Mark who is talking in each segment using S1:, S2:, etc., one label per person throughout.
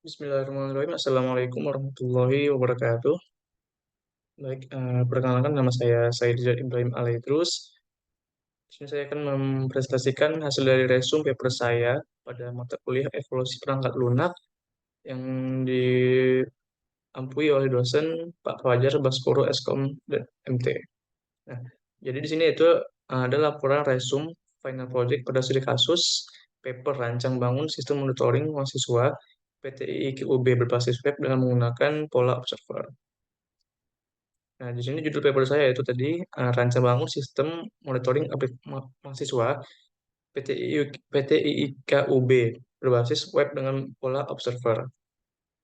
S1: Bismillahirrahmanirrahim. Assalamualaikum warahmatullahi wabarakatuh. Baik, perkenalkan nama saya Said Rizal Ibrahim Alaidrus. Di sini saya akan mempresentasikan hasil dari resume paper saya pada mata kuliah evolusi perangkat lunak yang diampui oleh dosen Pak Fajar Baskoro Eskom dan MT. Nah, jadi di sini itu ada laporan resume final project pada studi kasus paper rancang bangun sistem monitoring mahasiswa PTI IQUB berbasis web dengan menggunakan pola observer. Nah, di sini judul paper saya itu tadi rancang bangun sistem monitoring mahasiswa PTIIKUB berbasis web dengan pola observer.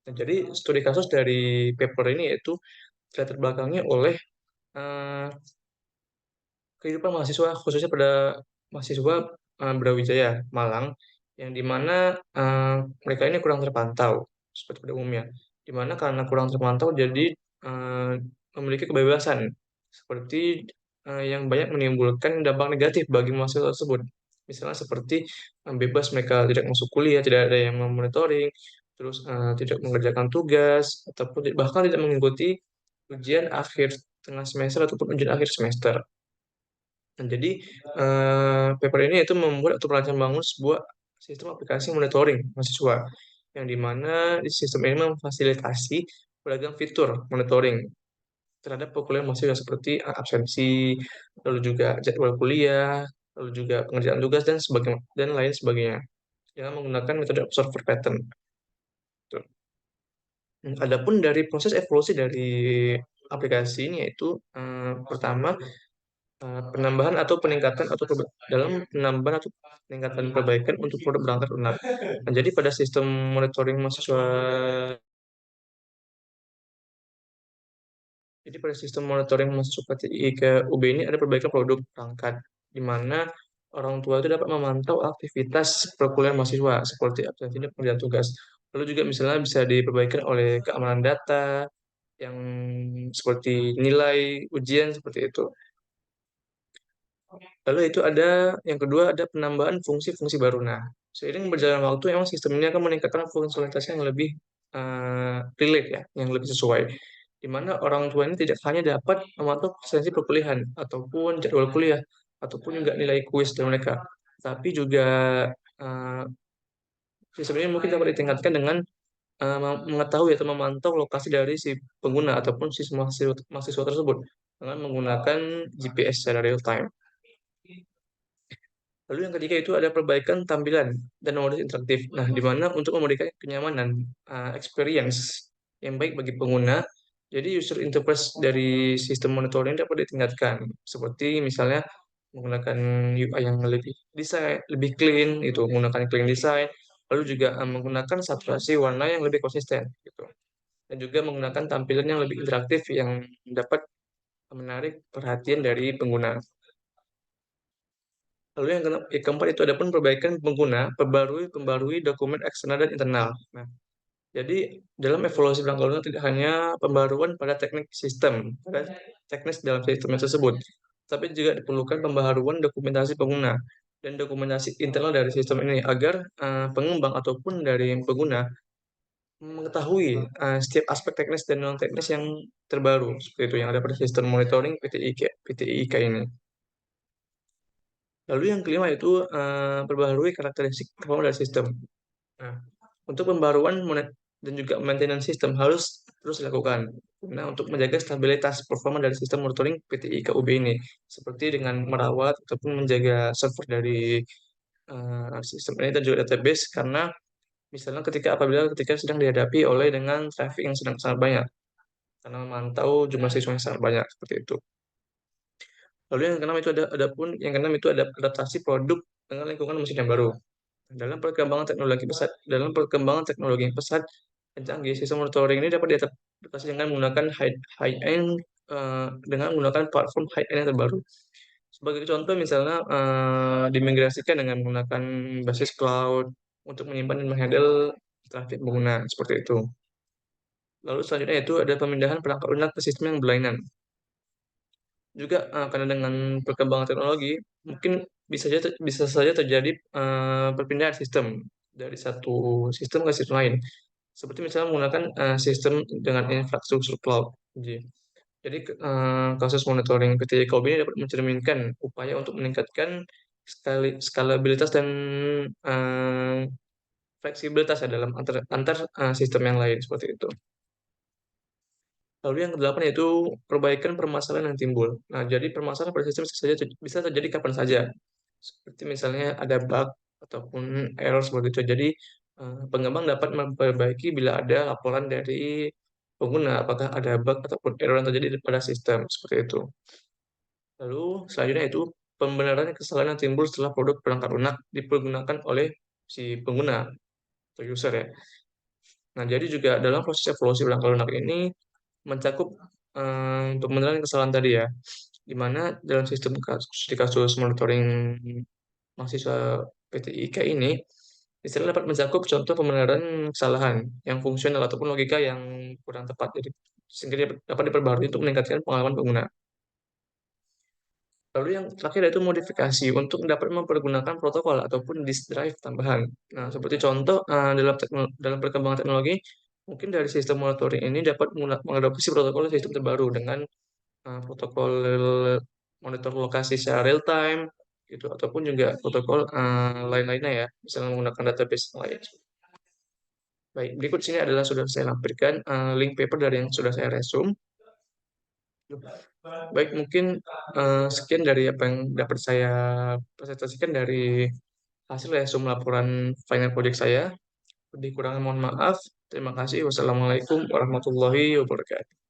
S1: Nah, jadi studi kasus dari paper ini yaitu latar belakangnya oleh eh, kehidupan mahasiswa khususnya pada mahasiswa Brawijaya Malang yang dimana mereka ini kurang terpantau seperti pada umumnya, dimana karena kurang terpantau jadi eh, memiliki kebebasan seperti yang banyak menimbulkan dampak negatif bagi mahasiswa tersebut, misalnya seperti bebas mereka tidak masuk kuliah, tidak ada yang memonitoring, terus tidak mengerjakan tugas ataupun bahkan tidak mengikuti ujian akhir tengah semester ataupun ujian akhir semester. Nah, jadi paper ini itu membuat atau merancang bangun sebuah sistem aplikasi monitoring mahasiswa yang dimana di sistem ini memfasilitasi beragam fitur monitoring terhadap perkuliahan mahasiswa seperti absensi, lalu juga jadwal kuliah, lalu juga pengerjaan tugas dan sebagainya dan lain sebagainya dengan menggunakan metode observer pattern. Tuh. Adapun dari proses evolusi dari aplikasi ini yaitu pertama penambahan atau peningkatan atau dalam penambahan atau peningkatan perbaikan untuk produk berangkat lunak. Nah, jadi pada sistem monitoring mahasiswa, jadi pada sistem monitoring mahasiswa PTI ke UB ini ada perbaikan produk berangkat, di mana orang tua itu dapat memantau aktivitas perkuliahan mahasiswa seperti absensi dan pengerjaan tugas. Lalu juga misalnya bisa diperbaikan oleh keamanan data yang seperti nilai ujian seperti itu. Lalu itu ada yang kedua ada penambahan fungsi-fungsi baru. Nah, seiring berjalan waktu memang sistem ini akan meningkatkan fungsionalitas yang lebih relate ya, yang lebih sesuai. Di mana orang tua ini tidak hanya dapat memantau presensi perkuliahan ataupun jadwal kuliah ataupun juga nilai kuis dari mereka, tapi juga eh, sistem ini mungkin dapat ditingkatkan dengan mengetahui atau memantau lokasi dari si pengguna ataupun si mahasiswa tersebut dengan menggunakan GPS secara real time. Lalu yang ketiga itu ada perbaikan tampilan dan modus interaktif. Nah, di mana untuk memberikan kenyamanan, experience yang baik bagi pengguna, jadi user interface dari sistem monitoring dapat ditingkatkan. Seperti misalnya menggunakan UI yang lebih desain, lebih clean, itu menggunakan clean design, lalu juga menggunakan saturasi warna yang lebih konsisten, gitu. Dan juga menggunakan tampilan yang lebih interaktif yang dapat menarik perhatian dari pengguna. Lalu yang keempat itu ada pun perbaikan pengguna, pembarui dokumen eksternal dan internal. Nah, jadi dalam evaluasi perangkat lunak tidak hanya pembaruan pada teknik sistem, pada teknis dalam sistem tersebut, tapi juga diperlukan pembaharuan dokumentasi pengguna dan dokumentasi internal dari sistem ini agar pengembang ataupun dari pengguna mengetahui setiap aspek teknis dan non teknis yang terbaru seperti itu yang ada pada sistem monitoring PTIK ini. Lalu yang kelima itu perbaharui karakteristik performa dari sistem. Nah, untuk pembaruan dan juga maintenance sistem harus terus dilakukan. Nah, untuk menjaga stabilitas performa dari sistem monitoring PTI KUB ini, seperti dengan merawat ataupun menjaga server dari sistem ini dan juga database, karena misalnya ketika sedang dihadapi oleh dengan traffic yang sedang sangat banyak, karena memantau jumlah siswa yang sangat banyak seperti itu. Lalu yang keenam itu ada adaptasi produk dengan lingkungan mesin yang baru. Dalam perkembangan teknologi yang pesat dan canggih, sistem monitoring ini dapat diadaptasi dengan menggunakan high end dengan menggunakan platform high end yang terbaru. Sebagai contoh misalnya dimigrasikan dengan menggunakan basis cloud untuk menyimpan dan menghandle traffic pengguna seperti itu. Lalu selanjutnya itu ada pemindahan perangkat lunak ke sistem yang berlainan. Juga karena dengan perkembangan teknologi mungkin bisa saja terjadi perpindahan sistem dari satu sistem ke sistem lain. seperti misalnya menggunakan sistem dengan infrastruktur cloud. Jadi, kasus monitoring PTI ini dapat mencerminkan upaya untuk meningkatkan skalabilitas dan eh, fleksibilitas ya dalam antar sistem yang lain seperti itu. Lalu yang kedelapan yaitu perbaikan permasalahan yang timbul. Nah, jadi permasalahan pada sistem bisa terjadi kapan saja. Seperti misalnya ada bug ataupun error seperti itu. Jadi pengembang dapat memperbaiki bila ada laporan dari pengguna apakah ada bug ataupun error yang terjadi pada sistem seperti itu. Lalu selanjutnya itu pembenaran kesalahan yang timbul setelah produk perangkat lunak dipergunakan oleh si pengguna atau user ya. Nah, jadi juga dalam proses evolusi perangkat lunak ini mencakup pembenaran kesalahan tadi ya, di mana dalam sistem di kasus monitoring mahasiswa PTIK ini, istilah dapat mencakup contoh pembenaran kesalahan yang fungsional ataupun logika yang kurang tepat, jadi sehingga dia dapat diperbarui untuk meningkatkan pengalaman pengguna. Lalu yang terakhir yaitu modifikasi untuk dapat mempergunakan protokol ataupun disk drive tambahan. Nah, seperti contoh dalam perkembangan teknologi, mungkin dari sistem monitoring ini dapat mengadopsi protokol sistem terbaru dengan protokol monitor lokasi secara real time gitu ataupun juga protokol lain-lainnya ya, misalnya menggunakan database lain. Baik, berikut sini adalah sudah saya lampirkan link paper dari yang sudah saya resume. Baik, mungkin sekian dari apa yang dapat saya presentasikan dari hasil resume laporan final project saya. Lebih kurangnya mohon maaf. Terima kasih. Wassalamualaikum warahmatullahi wabarakatuh.